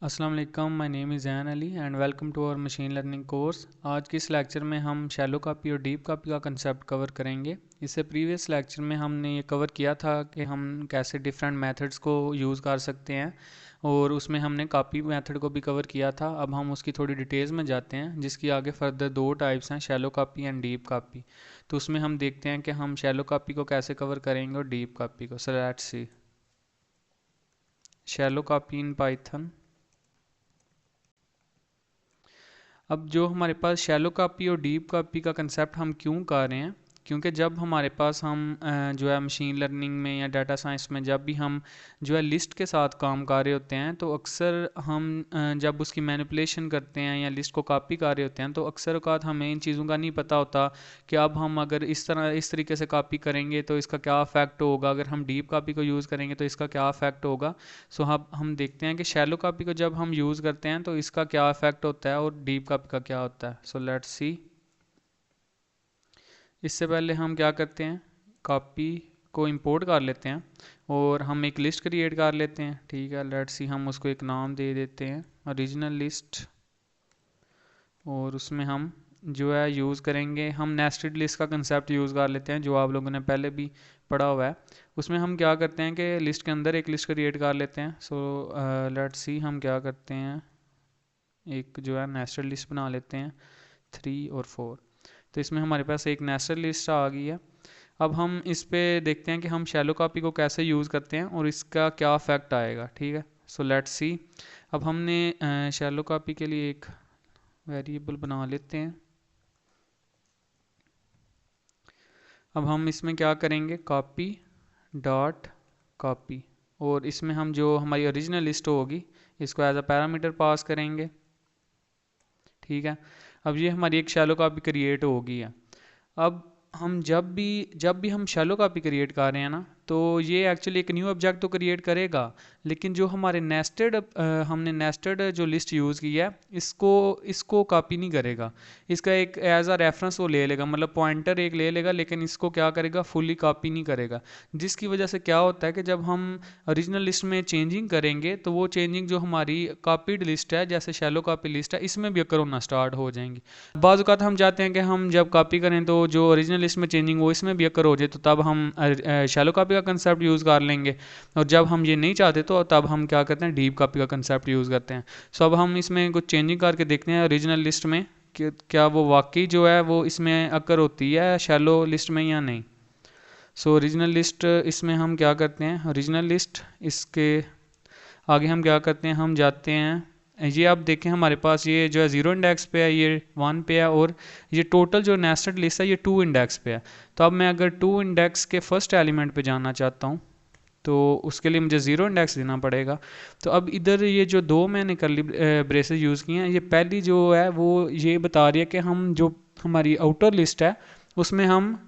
अस्सलाम वालेकुम, my name is Zain Ali and welcome to our machine learning course. आज के इस लेक्चर में हम शैलो कॉपी और डीप कॉपी का कंसेप्ट कवर करेंगे। इससे प्रीवियस लेक्चर में हमने ये कवर किया था कि हम कैसे डिफरेंट मेथड्स को यूज़ कर सकते हैं और उसमें हमने कॉपी मेथड को भी कवर किया था। अब हम उसकी थोड़ी डिटेल्स में जाते हैं, जिसकी आगे फर्दर दो टाइप्स हैं, shallow copy and deep copy. तो उसमें हम देखते हैं कि हम शैलो कॉपी को कैसे कवर करेंगे और डीप कॉपी को। So let's see shallow copy in Python. अब जो हमारे पास शैलो कॉपी और डीप कॉपी का कंसेप्ट हम क्यों कर रहे हैं, क्योंकि जब हमारे पास हम जो है मशीन लर्निंग में या डाटा साइंस में जब भी हम जो है लिस्ट के साथ काम कर रहे होते हैं, तो अक्सर हम जब उसकी मैनिपुलेशन करते हैं या लिस्ट को कॉपी कर रहे होते हैं, तो अक्सर औक़ात हमें इन चीज़ों का नहीं पता होता कि अब हम अगर इस तरीके से कॉपी करेंगे तो इसका क्या अफेक्ट होगा, अगर हम डीप कॉपी को यूज़ करेंगे तो इसका क्या अफेक्ट होगा। सो हम देखते हैं कि शैलो कॉपी को जब हम यूज़ करते हैं तो इसका क्या इफेक्ट होता है और डीप कॉपी का क्या होता है। So let's see. इससे पहले हम क्या करते हैं, कॉपी को इंपोर्ट कर लेते हैं और हम एक लिस्ट क्रिएट कर लेते हैं। ठीक है, लेट्स सी, हम उसको एक नाम दे देते हैं ओरिजिनल लिस्ट, और उसमें हम जो है यूज़ करेंगे, हम नेस्टेड लिस्ट का कंसेप्ट यूज़ कर लेते हैं जो आप लोगों ने पहले भी पढ़ा हुआ है। उसमें हम क्या करते हैं कि लिस्ट के अंदर एक लिस्ट क्रिएट कर लेते हैं। सो लेट्स सी, हम क्या करते हैं, एक जो है नेस्टेड लिस्ट बना लेते हैं 3 और 4। तो इसमें हमारे पास एक नेस्टेड लिस्ट आ गई है। अब हम इस पे देखते हैं कि हम शैलो कॉपी को कैसे यूज़ करते हैं और इसका क्या इफेक्ट आएगा। ठीक है, सो लेट्स सी। अब हमने शैलो कॉपी के लिए एक वेरिएबल बना लेते हैं। अब हम इसमें क्या करेंगे, कॉपी डॉट कॉपी, और इसमें हम जो हमारी ओरिजिनल लिस्ट होगी इसको एज अ पैरामीटर पास करेंगे। ठीक है, अब ये हमारी एक शैलो कॉपी क्रिएट हो गई है। अब हम जब भी हम शैलो कॉपी क्रिएट कर रहे हैं ना, तो ये एक्चुअली एक न्यू ऑब्जेक्ट तो क्रिएट करेगा, लेकिन जो हमारे हमने नेस्टेड जो लिस्ट यूज़ की है इसको इसको कॉपी नहीं करेगा। इसका एक एज अ रेफरेंस वो ले लेगा, मतलब पॉइंटर एक ले लेगा, लेकिन इसको क्या करेगा, फुली कॉपी नहीं करेगा। जिसकी वजह से क्या होता है कि जब हम ओरिजिनल लिस्ट में चेंजिंग करेंगे तो वो चेंजिंग जो हमारी कॉपीड लिस्ट है, जैसे शैलो कॉपी लिस्ट है, इसमें भी अकर होना स्टार्ट हो जाएंगी। बाज़ औक़ात हम चाहते हैं कि हम जब कॉपी करें तो जो ओरिजिनल लिस्ट में चेंजिंग वो इसमें भी अकर हो जाए, तो तब हम शैलो कॉपी का कंसेप्ट यूज़ कर लेंगे। और जब हम ये नहीं चाहते तो तब हम क्या करते हैं, डीप कॉपी का कंसेप्ट यूज़ करते हैं। सो अब हम इसमें कुछ चेंजिंग करके देखते हैं ओरिजिनल लिस्ट में कि क्या वो वाकई जो है वो इसमें अकर होती है शैलो लिस्ट में या नहीं। सो ओरिजिनल लिस्ट इसमें हम क्या करते हैं, ओरिजिनल लिस्ट इसके आगे हम क्या करते हैं, हम जाते हैं, ये आप देखें हमारे पास ये जो है 0 इंडेक्स पे है, ये 1 पे है, और ये टोटल जो नेस्टेड लिस्ट है ये 2 इंडेक्स पे है। तो अब मैं अगर 2 इंडेक्स के फर्स्ट एलिमेंट पे जाना चाहता हूँ तो उसके लिए मुझे 0 इंडेक्स देना पड़ेगा। तो अब इधर ये जो दो मैंने करली ब्रेसेस यूज़ किए हैं, ये पहली जो है वो ये बता रही है कि हम जो हमारी आउटर लिस्ट है उसमें हम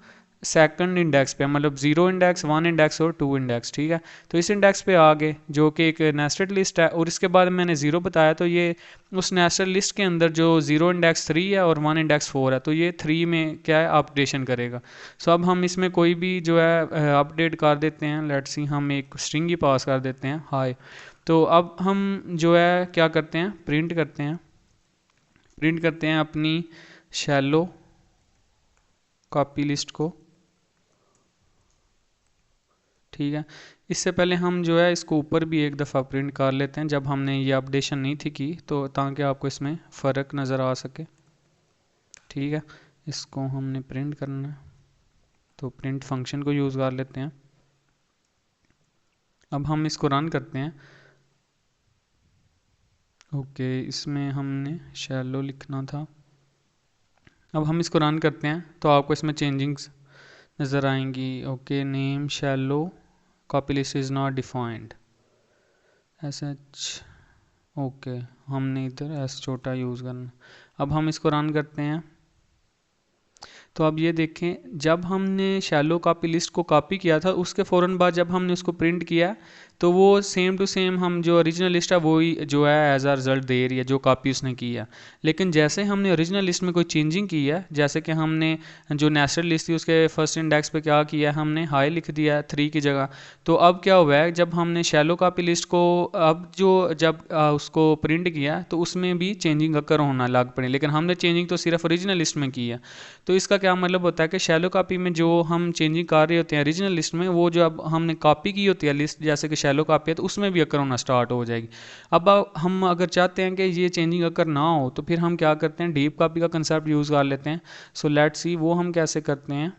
सेकंड इंडेक्स पे, मतलब 0 इंडेक्स, 1 इंडेक्स और 2 इंडेक्स। ठीक है, तो इस इंडेक्स पे आ गए जो कि एक नेस्टेड लिस्ट है, और इसके बाद मैंने 0 बताया, तो ये उस नेस्टेड लिस्ट के अंदर जो 0 इंडेक्स 3 है और 1 इंडेक्स 4 है, तो ये 3 में क्या है, अपडेशन करेगा। सो अब हम इसमें कोई भी जो है अपडेट कर देते हैं। लेट्स सी, हम एक स्ट्रिंग ही पास कर देते हैं, हाय। तो अब हम जो है क्या करते हैं, प्रिंट करते हैं अपनी शैलो कॉपी लिस्ट को। ठीक है, इससे पहले हम जो है इसको ऊपर भी एक दफ़ा प्रिंट कर लेते हैं, जब हमने ये अपडेशन नहीं थी की, तो ताकि आपको इसमें फ़र्क नज़र आ सके। ठीक है, इसको हमने प्रिंट करना है, तो प्रिंट फंक्शन को यूज़ कर लेते हैं। अब हम इसको रन करते हैं। ओके, इसमें हमने शैलो लिखना था। अब हम इसको रन करते हैं तो आपको इसमें चेंजिंग्स नज़र आएंगी। Okay, name shallow copy list is not defined S H. Okay, हमने इधर एस छोटा यूज़ करना। अब हम इसको रन करते हैं तो अब ये देखें, जब हमने शैलो कॉपी लिस्ट को कॉपी किया था उसके फ़ौरन बाद जब हमने उसको प्रिंट किया तो वो सेम टू सेम हम जो ओरिजिनल लिस्ट है वही जो है एज आ रिज़ल्ट दे रही है जो कॉपी उसने की है। लेकिन जैसे हमने ओरिजिनल लिस्ट में कोई चेंजिंग की है, जैसे कि हमने जो नेस्टेड लिस्ट थी उसके फर्स्ट इंडेक्स पे क्या किया, हमने हाई लिख दिया 3 की जगह। तो अब क्या हुआ है, जब हमने शैलो कॉपी लिस्ट को अब जो जब उसको प्रिंट किया तो उसमें भी चेंजिंग अकर होना लग पड़ी, लेकिन हमने चेंजिंग तो सिर्फ ओरिजिनल लिस्ट में की है। तो इसका क्या मतलब होता है कि शैलो कॉपी में जो हम चेंजिंग कर रहे होते हैं ओरिजिनल लिस्ट में, वो जो अब हमने कॉपी की होती है लिस्ट जैसे कि शैलो कॉपी है तो उसमें भी अकर होना स्टार्ट हो जाएगी। अब हम अगर चाहते हैं कि ये चेंजिंग अकर ना हो तो फिर हम क्या करते हैं, डीप कॉपी का कंसेप्ट यूज़ कर लेते हैं। सो लेट्स सी वो हम कैसे करते हैं,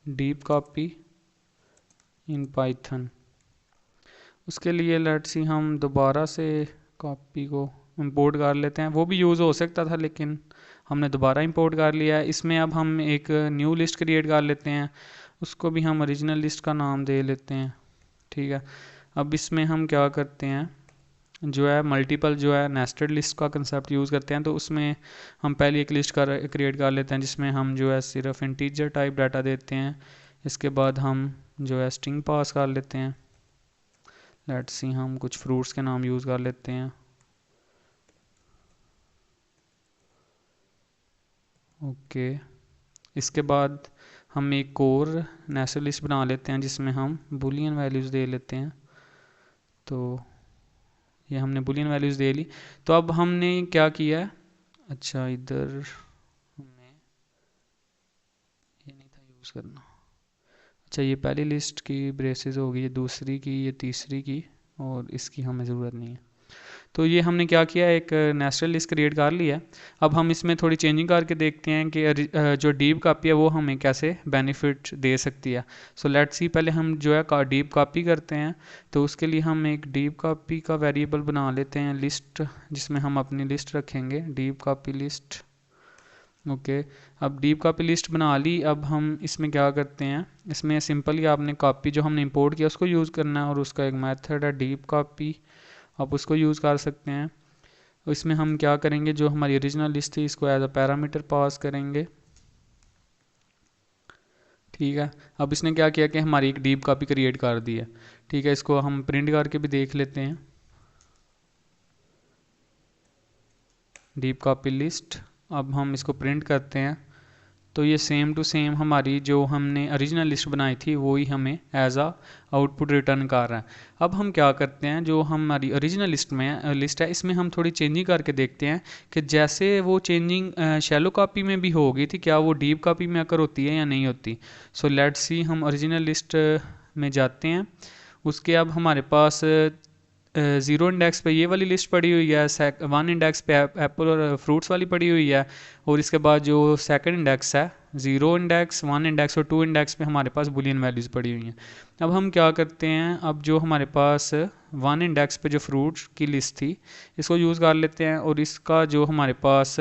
डीप कॉपी इन पाइथन। उसके लिए लेट्स सी हम दोबारा से कॉपी को इंपोर्ट कर लेते हैं, वो भी यूज़ हो सकता था लेकिन हमने दोबारा इंपोर्ट कर लिया है। इसमें अब हम एक न्यू लिस्ट क्रिएट कर लेते हैं, उसको भी हम ओरिजिनल लिस्ट का नाम दे लेते हैं, ठीक है। अब इसमें हम क्या करते हैं, जो है मल्टीपल जो है नेस्टेड लिस्ट का कंसेप्ट यूज़ करते हैं। तो उसमें हम पहले एक लिस्ट क्रिएट कर लेते हैं जिसमें हम जो है सिर्फ इंटीजर टाइप डाटा देते हैं। इसके बाद हम जो है स्ट्रिंग पास कर लेते हैं। लेट्स सी हम कुछ फ्रूट्स के नाम यूज़ कर लेते हैं, ओके। इसके बाद हम एक और नेस्टेड लिस्ट बना लेते हैं जिसमें हम बूलियन वैल्यूज़ दे लेते हैं। तो ये हमने बूलियन वैल्यूज़ दे ली। तो अब हमने क्या किया है, अच्छा इधर हमें ये नहीं था यूज़ करना। अच्छा ये पहली लिस्ट की ब्रेसेस होगी, ये दूसरी की, ये तीसरी की, और इसकी हमें ज़रूरत नहीं है। तो ये हमने क्या किया, एक नेस्टेड लिस्ट क्रिएट कर लिया। अब हम इसमें थोड़ी चेंजिंग करके देखते हैं कि जो डीप कॉपी है वो हमें कैसे बेनिफिट दे सकती है। सो लेट्स सी पहले हम जो है डीप कॉपी करते हैं। तो उसके लिए हम एक डीप कॉपी का वेरिएबल बना लेते हैं लिस्ट, जिसमें हम अपनी लिस्ट रखेंगे, डीप कॉपी लिस्ट, ओके। अब डीप कॉपी लिस्ट बना ली। अब हम इसमें क्या करते हैं, इसमें सिंपली आपने कॉपी जो हमने इंपोर्ट किया उसको यूज़ करना है, और उसका एक मेथड है डीप कॉपी, आप उसको यूज़ कर सकते हैं। इसमें हम क्या करेंगे, जो हमारी ओरिजिनल लिस्ट थी इसको एज अ पैरामीटर पास करेंगे, ठीक है। अब इसने क्या किया कि हमारी एक डीप कॉपी क्रिएट कर दी है, ठीक है। इसको हम प्रिंट करके भी देख लेते हैं, डीप कॉपी लिस्ट। अब हम इसको प्रिंट करते हैं तो ये सेम टू सेम हमारी जो हमने ओरिजिनल लिस्ट बनाई थी वही हमें एज आ आउटपुट रिटर्न कर रहा है। अब हम क्या करते हैं, जो हमारी ओरिजिनल लिस्ट है इसमें हम थोड़ी चेंजिंग करके देखते हैं कि जैसे वो चेंजिंग शैलो कॉपी में भी हो गई थी, क्या वो डीप कॉपी में आकर होती है या नहीं होती। सो लेट्स सी हम ओरिजिनल लिस्ट में जाते हैं। उसके अब हमारे पास 0 इंडेक्स पे ये वाली लिस्ट पड़ी हुई है, 1 इंडेक्स पे एप्पल और फ्रूट्स वाली पड़ी हुई है, और इसके बाद जो सेकंड इंडेक्स है 0 इंडेक्स, 1 इंडेक्स और 2 इंडेक्स पे हमारे पास बुलियन वैल्यूज़ पड़ी हुई हैं। अब हम क्या करते हैं, अब जो हमारे पास 1 इंडेक्स पे जो फ्रूट्स की लिस्ट थी इसको यूज़ कर लेते हैं, और इसका जो हमारे पास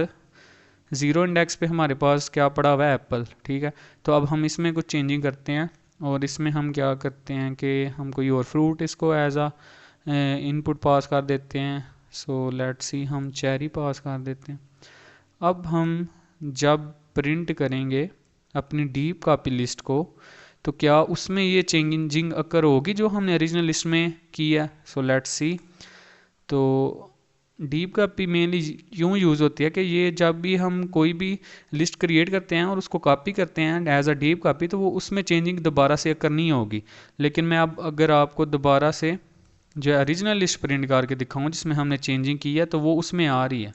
0 इंडेक्स पे हमारे पास क्या पड़ा हुआ है, एप्पल, ठीक है। तो अब हम इसमें कुछ चेंजिंग करते हैं, और इसमें हम क्या करते हैं कि हम कोई और फ्रूट इसको एज आ इनपुट पास कर देते हैं। सो लेट्स सी हम चेरी पास कर देते हैं। अब हम जब प्रिंट करेंगे अपनी डीप कॉपी लिस्ट को तो क्या उसमें ये चेंजिंग अकर होगी जो हमने ओरिजिनल लिस्ट में की है। सो लेट्स सी, तो डीप कॉपी मेनली यूँ यूज़ होती है कि ये जब भी हम कोई भी लिस्ट क्रिएट करते हैं और उसको कॉपी करते हैं एज अ डीप कॉपी, तो वो उसमें चेंजिंग दोबारा से अकर नहीं होगी। लेकिन मैं अब अगर आपको दोबारा से जो ओरिजिनल लिस्ट प्रिंट करके दिखाऊं जिसमें हमने चेंजिंग की है तो वो उसमें आ रही है।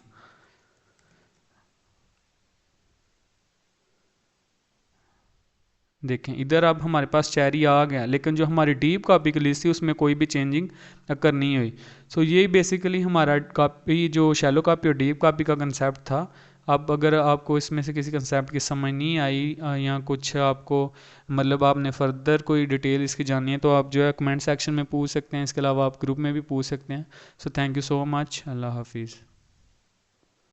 देखें इधर अब हमारे पास चेरी आ गया, लेकिन जो हमारी डीप कॉपी की लिस्ट थी उसमें कोई भी चेंजिंग अकर नहीं हुई। सो ये बेसिकली हमारा कॉपी जो शैलो कॉपी और डीप कॉपी का कंसेप्ट था। अब अगर आपको इसमें से किसी कंसेप्ट की समझ नहीं आई या कुछ आपको मतलब आपने फर्दर कोई डिटेल इसकी जाननी है तो आप जो है कमेंट सेक्शन में पूछ सकते हैं। इसके अलावा आप ग्रुप में भी पूछ सकते हैं। So thank you so much, अल्लाह हाफिज़।